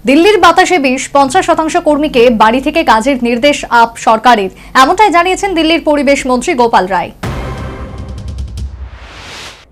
দিল্লির বাতাসে বিষ, 50% কর্মীকে বাড়ি থেকে কাজের নির্দেশ আপ সরকারের, এমনটাই জানিয়েছেন দিল্লির পরিবেশ মন্ত্রী গোপাল রায়।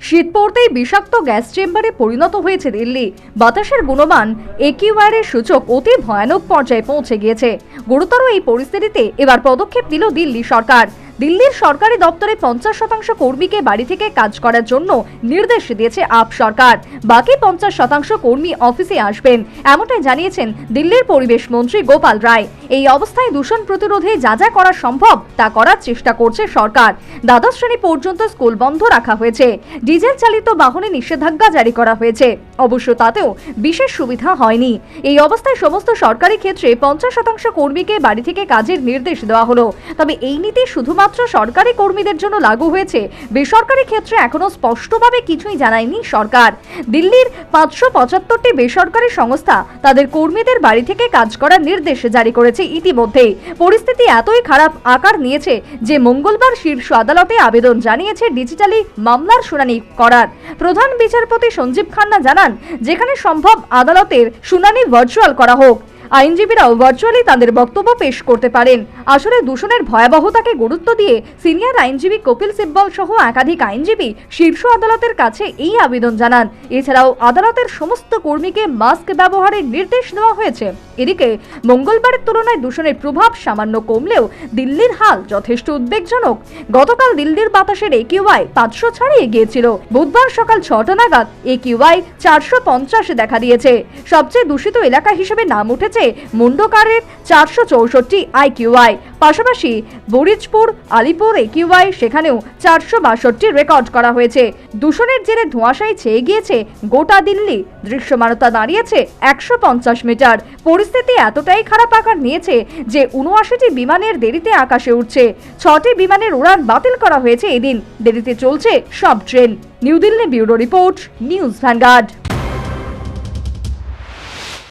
শীত পড়তেই বিষাক্ত গ্যাস চেম্বারে পরিণত হয়েছে দিল্লি। বাতাসের গুণমান AQI এর সূচক অতি ভয়ানক পর্যায়ে পৌঁছে গিয়েছে। গুরুতর এই পরিস্থিতিতে এবার পদক্ষেপ নিল দিল্লি সরকার। দিল্লির সরকারি দপ্তরে 50% কর্মীকে বাড়ি থেকে কাজ করার জন্য নির্দেশ দিয়েছে আপ সরকার। বাকি 50% কর্মী অফিসে আসবেন, এমনটাই জানিয়েছেন দিল্লির পরিবেশ মন্ত্রী গোপাল রায়। এই অবস্থায় দূষণ প্রতিরোধে যা যা করা সম্ভব তা করার চেষ্টা করছে সরকার। দ্বাদশ শ্রেণী পর্যন্ত স্কুল বন্ধ রাখা হয়েছে। ডিজেল চালিত বাহনে নিষেধাজ্ঞা জারি করা হয়েছে। অবশ্য তাতেও বিশেষ সুবিধা হয়নি। এই অবস্থায় সমস্ত সরকারি ক্ষেত্রে 50% কর্মীকে বাড়ি থেকে কাজের নির্দেশ দেওয়া হলো। তবে এই নীতি শুধুমাত্র সরকারি কর্মীদের জন্য লাগু হয়েছে, বেসরকারি ক্ষেত্রে এখনো স্পষ্টভাবে কিছুই জানায়নি সরকার। দিল্লির 575টি বেসরকারি সংস্থা তাদের কর্মীদের বাড়ি থেকে কাজ করার নির্দেশ জারি করেছে ইতিমধ্যেই। পরিস্থিতি এতই খারাপ আকার নিয়েছে যে মঙ্গলবার শীর্ষ আদালতে আবেদন জানিয়েছে ডিজিটালি মামলার শুনানি করার। প্রধান বিচারপতি সঞ্জীব খান্না জানান, যেখানে সম্ভব আদালতের শুনানি ভার্চুয়াল করা হোক। আইনজীবীরাও ভার্চুয়ালি তাদের বক্তব্য পেশ করতে পারেন। আসলে দূষণের ভয়াবহতাকে গুরুত্ব দিয়ে সিনিয়র আইনজীবী কপিল সিব্বল সহ একাধিক আইনজীবী শীর্ষ আদালতের কাছে এই আবেদন জানান। এছাড়াও আদালতের সমস্ত কর্মীকে মাস্ক ব্যবহারের নির্দেশ দেওয়া হয়েছে। এদিকে মঙ্গলবারের তুলনায় দূষণের প্রভাব সামান্য কমলেও দিল্লির হাল যথেষ্ট উদ্বেগজনক। গতকাল দিল্লির বাতাসের AQI 500 ছাড়িয়ে গিয়েছিল। বুধবার সকাল 6টা নাগাদ AQI 450 দেখা দিয়েছে। সবচেয়ে দূষিত এলাকা হিসেবে নাম উঠেছে মুন্ডকারের 464 IQI। পাশাপাশি বরিজপুর, আলিপুর AQI সেখানেও 462 রেকর্ড করা হয়েছে। দূষণের জেরে ধোঁয়াশায় ছেয়ে গিয়েছে গোটা দিল্লি। দৃশ্যমানতা দাঁড়িয়েছে 150 মিটার। পরিস্থিতি এতটাই খারাপ আকার নিয়েছে যে 79টি বিমানের দেরিতে আকাশে উঠছে। 6টি বিমানের উড়ান বাতিল করা হয়েছে এদিন। দেরিতে চলছে সব train. New Delhi bureau report, news vanguard.